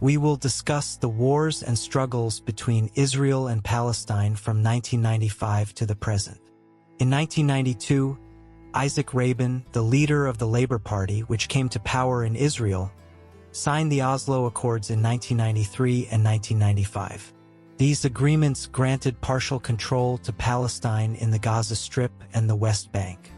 we will discuss the wars and struggles between Israel and Palestine from 1995 to the present. In 1992, Isaac Rabin, the leader of the Labour Party, which came to power in Israel, signed the Oslo Accords in 1993 and 1995. These agreements granted partial control to Palestine in the Gaza Strip and the West Bank.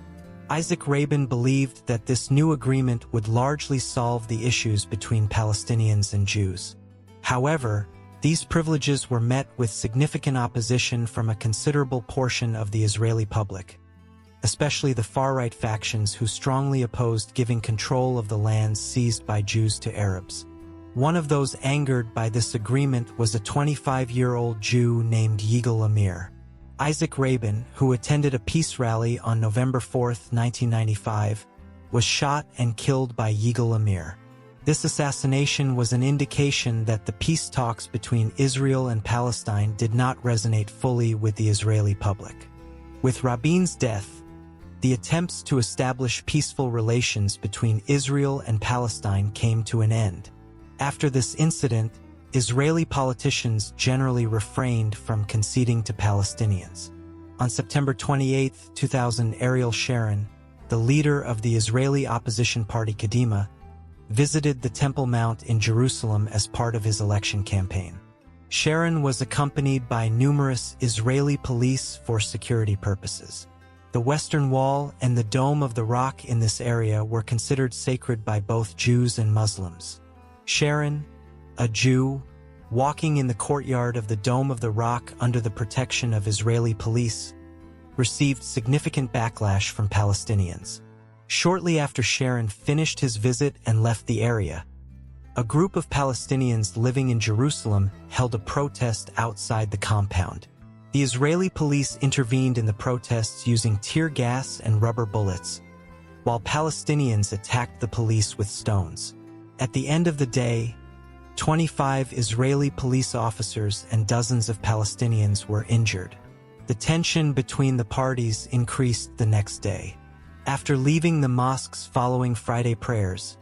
Isaac Rabin believed that this new agreement would largely solve the issues between Palestinians and Jews. However, these privileges were met with significant opposition from a considerable portion of the Israeli public, especially the far-right factions who strongly opposed giving control of the lands seized by Jews to Arabs. One of those angered by this agreement was a 25-year-old Jew named Yigal Amir. Isaac Rabin, who attended a peace rally on November 4, 1995, was shot and killed by Yigal Amir. This assassination was an indication that the peace talks between Israel and Palestine did not resonate fully with the Israeli public. With Rabin's death, the attempts to establish peaceful relations between Israel and Palestine came to an end. After this incident, Israeli politicians generally refrained from conceding to Palestinians. On September 28, 2000, Ariel Sharon, the leader of the Israeli opposition party Kadima, visited the Temple Mount in Jerusalem as part of his election campaign. Sharon was accompanied by numerous Israeli police for security purposes. The Western Wall and the Dome of the Rock in this area were considered sacred by both Jews and Muslims. Sharon, a Jew, walking in the courtyard of the Dome of the Rock under the protection of Israeli police, received significant backlash from Palestinians. Shortly after Sharon finished his visit and left the area, a group of Palestinians living in Jerusalem held a protest outside the compound. The Israeli police intervened in the protests using tear gas and rubber bullets, while Palestinians attacked the police with stones. At the end of the day, 25 Israeli police officers and dozens of Palestinians were injured. The tension between the parties increased the next day. After leaving the mosques following Friday prayers,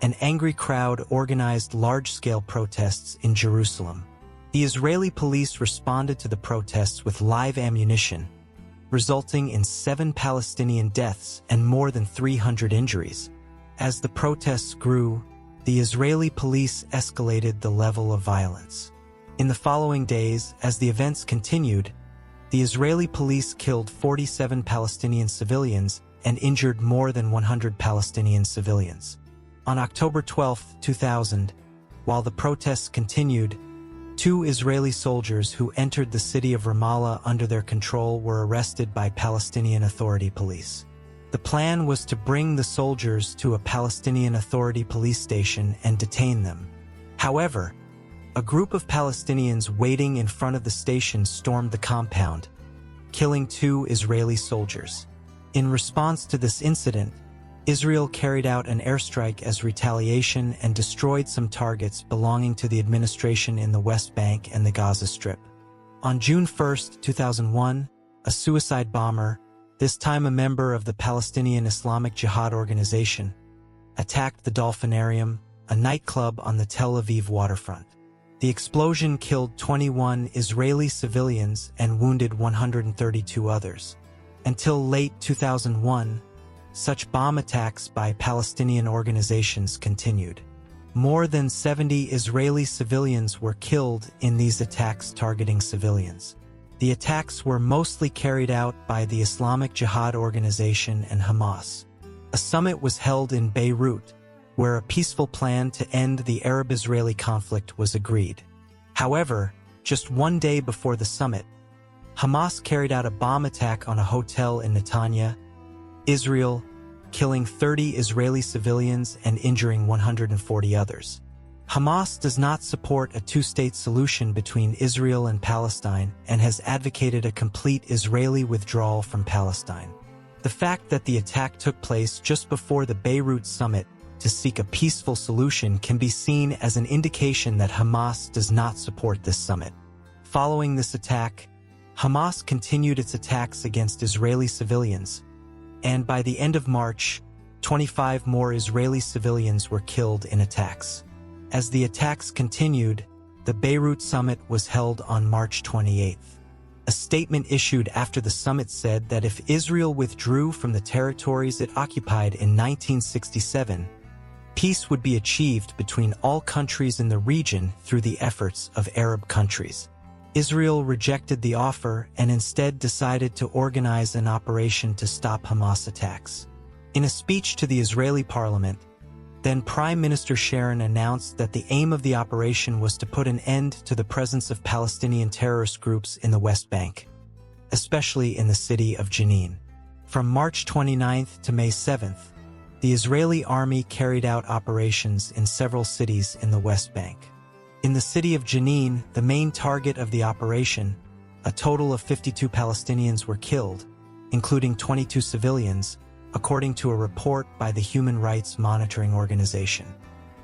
an angry crowd organized large-scale protests in Jerusalem. The Israeli police responded to the protests with live ammunition, resulting in 7 Palestinian deaths and more than 300 injuries. As the protests grew, the Israeli police escalated the level of violence. In the following days, as the events continued, the Israeli police killed 47 Palestinian civilians and injured more than 100 Palestinian civilians. On October 12, 2000, while the protests continued, 2 Israeli soldiers who entered the city of Ramallah under their control were arrested by Palestinian Authority police. The plan was to bring the soldiers to a Palestinian Authority police station and detain them. However, a group of Palestinians waiting in front of the station stormed the compound, killing 2 Israeli soldiers. In response to this incident, Israel carried out an airstrike as retaliation and destroyed some targets belonging to the administration in the West Bank and the Gaza Strip. On June 1, 2001, a suicide bomber, this time a member of the Palestinian Islamic Jihad organization, attacked the Dolphinarium, a nightclub on the Tel Aviv waterfront. The explosion killed 21 Israeli civilians and wounded 132 others. Until late 2001, such bomb attacks by Palestinian organizations continued. More than 70 Israeli civilians were killed in these attacks targeting civilians. The attacks were mostly carried out by the Islamic Jihad organization and Hamas. A summit was held in Beirut, where a peaceful plan to end the Arab-Israeli conflict was agreed. However, just one day before the summit, Hamas carried out a bomb attack on a hotel in Netanya, Israel, killing 30 Israeli civilians and injuring 140 others. Hamas does not support a two-state solution between Israel and Palestine and has advocated a complete Israeli withdrawal from Palestine. The fact that the attack took place just before the Beirut summit to seek a peaceful solution can be seen as an indication that Hamas does not support this summit. Following this attack, Hamas continued its attacks against Israeli civilians, and by the end of March, 25 more Israeli civilians were killed in attacks. As the attacks continued, the Beirut summit was held on March 28. A statement issued after the summit said that if Israel withdrew from the territories it occupied in 1967, peace would be achieved between all countries in the region through the efforts of Arab countries. Israel rejected the offer and instead decided to organize an operation to stop Hamas attacks. In a speech to the Israeli parliament, then Prime Minister Sharon announced that the aim of the operation was to put an end to the presence of Palestinian terrorist groups in the West Bank, especially in the city of Jenin. From March 29th to May 7th, the Israeli army carried out operations in several cities in the West Bank. In the city of Jenin, the main target of the operation, a total of 52 Palestinians were killed, including 22 civilians, according to a report by the Human Rights Monitoring Organization.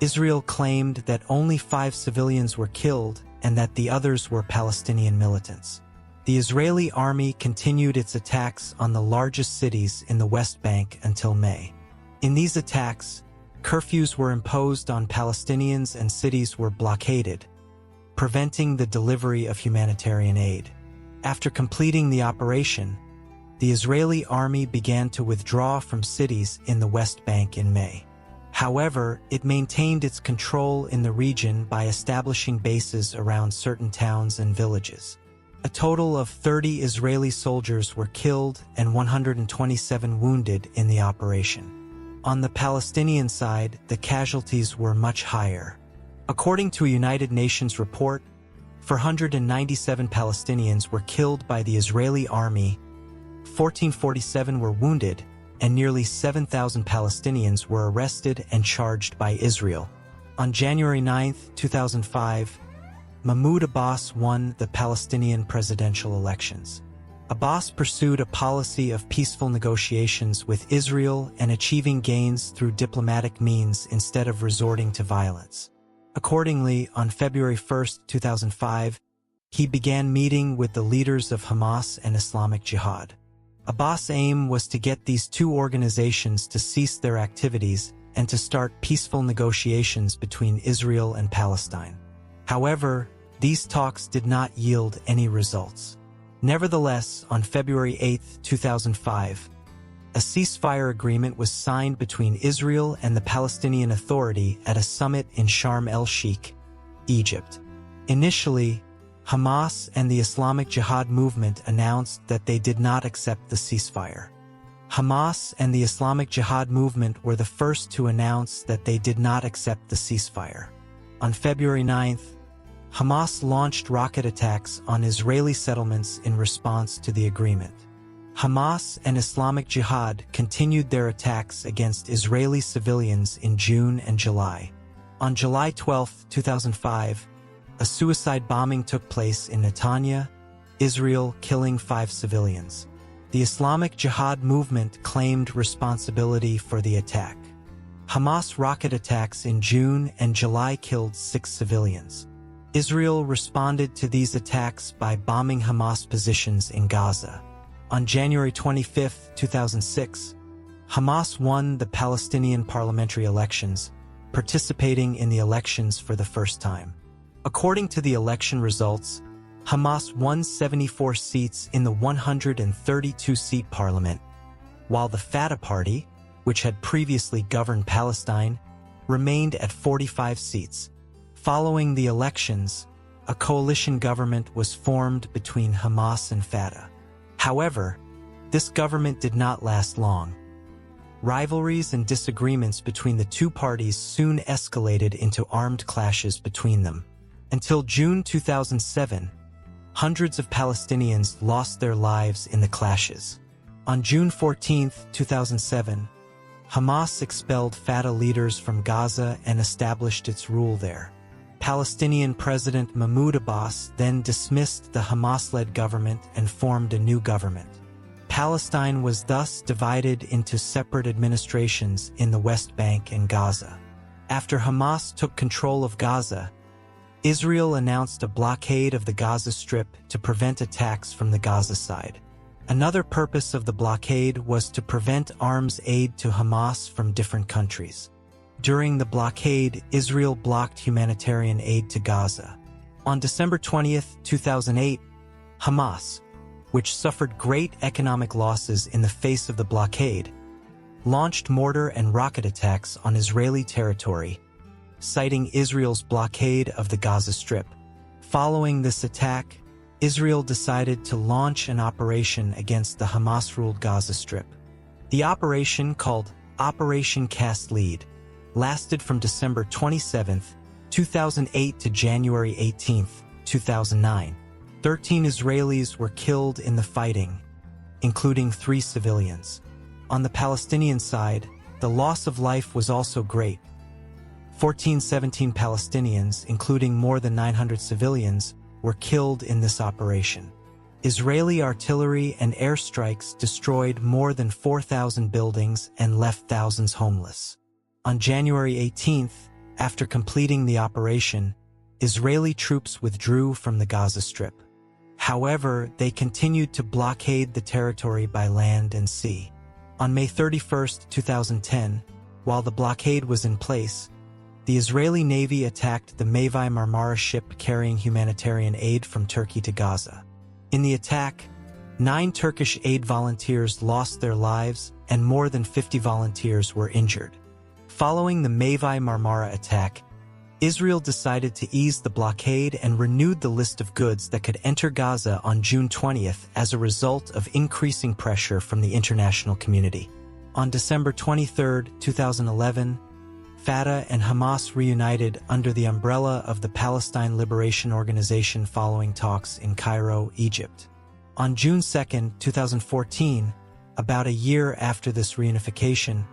Israel claimed that only 5 civilians were killed and that the others were Palestinian militants. The Israeli army continued its attacks on the largest cities in the West Bank until May. In these attacks, curfews were imposed on Palestinians and cities were blockaded, preventing the delivery of humanitarian aid. After completing the operation, the Israeli army began to withdraw from cities in the West Bank in May. However, it maintained its control in the region by establishing bases around certain towns and villages. A total of 30 Israeli soldiers were killed and 127 wounded in the operation. On the Palestinian side, the casualties were much higher. According to a United Nations report, 497 Palestinians were killed by the Israeli army, 1,447 were wounded, and nearly 7,000 Palestinians were arrested and charged by Israel. On January 9, 2005, Mahmoud Abbas won the Palestinian presidential elections. Abbas pursued a policy of peaceful negotiations with Israel and achieving gains through diplomatic means instead of resorting to violence. Accordingly, on February 1, 2005, he began meeting with the leaders of Hamas and Islamic Jihad. Abbas' aim was to get these two organizations to cease their activities and to start peaceful negotiations between Israel and Palestine. However, these talks did not yield any results. Nevertheless, on February 8, 2005, a ceasefire agreement was signed between Israel and the Palestinian Authority at a summit in Sharm el-Sheikh, Egypt. Initially, Hamas and the Islamic Jihad movement announced that they did not accept the ceasefire. Hamas and the Islamic Jihad movement were the first to announce that they did not accept the ceasefire. On February 9th, Hamas launched rocket attacks on Israeli settlements in response to the agreement. Hamas and Islamic Jihad continued their attacks against Israeli civilians in June and July. On July 12, 2005, a suicide bombing took place in Netanya, Israel, killing 5 civilians. The Islamic Jihad movement claimed responsibility for the attack. Hamas rocket attacks in June and July killed 6 civilians. Israel responded to these attacks by bombing Hamas positions in Gaza. On January 25, 2006, Hamas won the Palestinian parliamentary elections, participating in the elections for the first time. According to the election results, Hamas won 74 seats in the 132-seat parliament, while the Fatah party, which had previously governed Palestine, remained at 45 seats. Following the elections, a coalition government was formed between Hamas and Fatah. However, this government did not last long. Rivalries and disagreements between the two parties soon escalated into armed clashes between them. Until June 2007, hundreds of Palestinians lost their lives in the clashes. On June 14, 2007, Hamas expelled Fatah leaders from Gaza and established its rule there. Palestinian President Mahmoud Abbas then dismissed the Hamas-led government and formed a new government. Palestine was thus divided into separate administrations in the West Bank and Gaza. After Hamas took control of Gaza, Israel announced a blockade of the Gaza Strip to prevent attacks from the Gaza side. Another purpose of the blockade was to prevent arms aid to Hamas from different countries. During the blockade, Israel blocked humanitarian aid to Gaza. On December 20, 2008, Hamas, which suffered great economic losses in the face of the blockade, launched mortar and rocket attacks on Israeli territory, citing Israel's blockade of the Gaza Strip. Following this attack, Israel decided to launch an operation against the Hamas-ruled Gaza Strip. The operation, called Operation Cast Lead, lasted from December 27, 2008 to January 18, 2009. 13 Israelis were killed in the fighting, including 3 civilians. On the Palestinian side, the loss of life was also great. 17 Palestinians, including more than 900 civilians, were killed in this operation. Israeli artillery and airstrikes destroyed more than 4,000 buildings and left thousands homeless. On January 18th, after completing the operation, Israeli troops withdrew from the Gaza Strip. However, they continued to blockade the territory by land and sea. On May 31, 2010, while the blockade was in place, the Israeli Navy attacked the Mavi Marmara ship carrying humanitarian aid from Turkey to Gaza. In the attack, 9 Turkish aid volunteers lost their lives and more than 50 volunteers were injured. Following the Mavi Marmara attack, Israel decided to ease the blockade and renewed the list of goods that could enter Gaza on June 20th as a result of increasing pressure from the international community. On December 23, 2011, Fatah and Hamas reunited under the umbrella of the Palestine Liberation Organization following talks in Cairo, Egypt. On June 2, 2014, about a year after this reunification,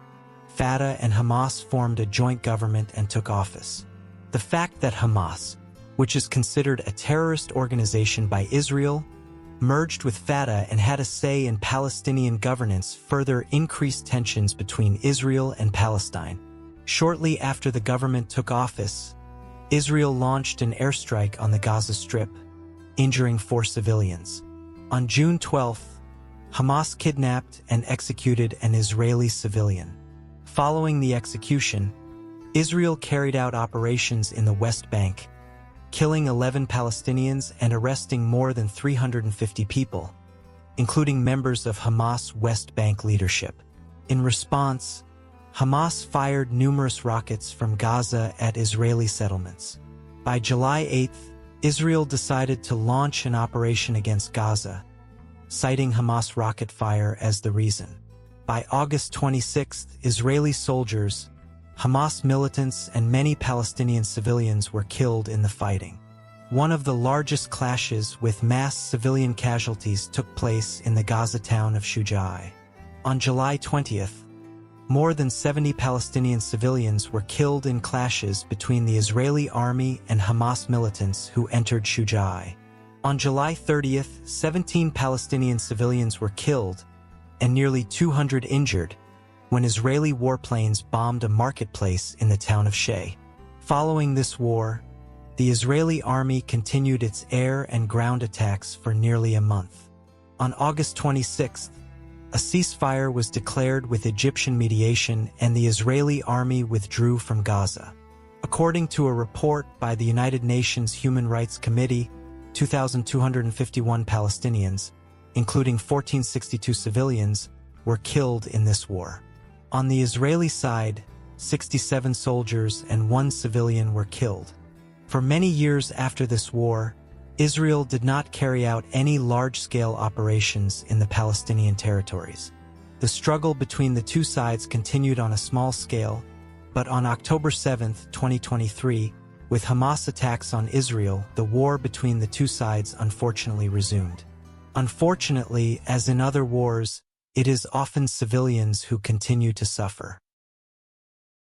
Fatah and Hamas formed a joint government and took office. The fact that Hamas, which is considered a terrorist organization by Israel, merged with Fatah and had a say in Palestinian governance further increased tensions between Israel and Palestine. Shortly after the government took office, Israel launched an airstrike on the Gaza Strip, injuring 4 civilians. On June 12, Hamas kidnapped and executed an Israeli civilian. Following the execution, Israel carried out operations in the West Bank, killing 11 Palestinians and arresting more than 350 people, including members of Hamas West Bank leadership. In response, Hamas fired numerous rockets from Gaza at Israeli settlements. By July 8, Israel decided to launch an operation against Gaza, citing Hamas rocket fire as the reason. By August 26, Israeli soldiers, Hamas militants, and many Palestinian civilians were killed in the fighting. One of the largest clashes with mass civilian casualties took place in the Gaza town of Shujaa. On July 20th, more than 70 Palestinian civilians were killed in clashes between the Israeli army and Hamas militants who entered Shujaa. On July 30th, 17 Palestinian civilians were killed and nearly 200 injured when Israeli warplanes bombed a marketplace in the town of Shey. Following this war, the Israeli army continued its air and ground attacks for nearly a month. On August 26th, a ceasefire was declared with Egyptian mediation and the Israeli army withdrew from Gaza. According to a report by the United Nations Human Rights Committee, 2,251 Palestinians, including 1,462 civilians, were killed in this war. On the Israeli side, 67 soldiers and 1 civilian were killed. For many years after this war, Israel did not carry out any large-scale operations in the Palestinian territories. The struggle between the two sides continued on a small scale, but on October 7, 2023, with Hamas attacks on Israel, the war between the two sides unfortunately resumed. Unfortunately, as in other wars, it is often civilians who continue to suffer.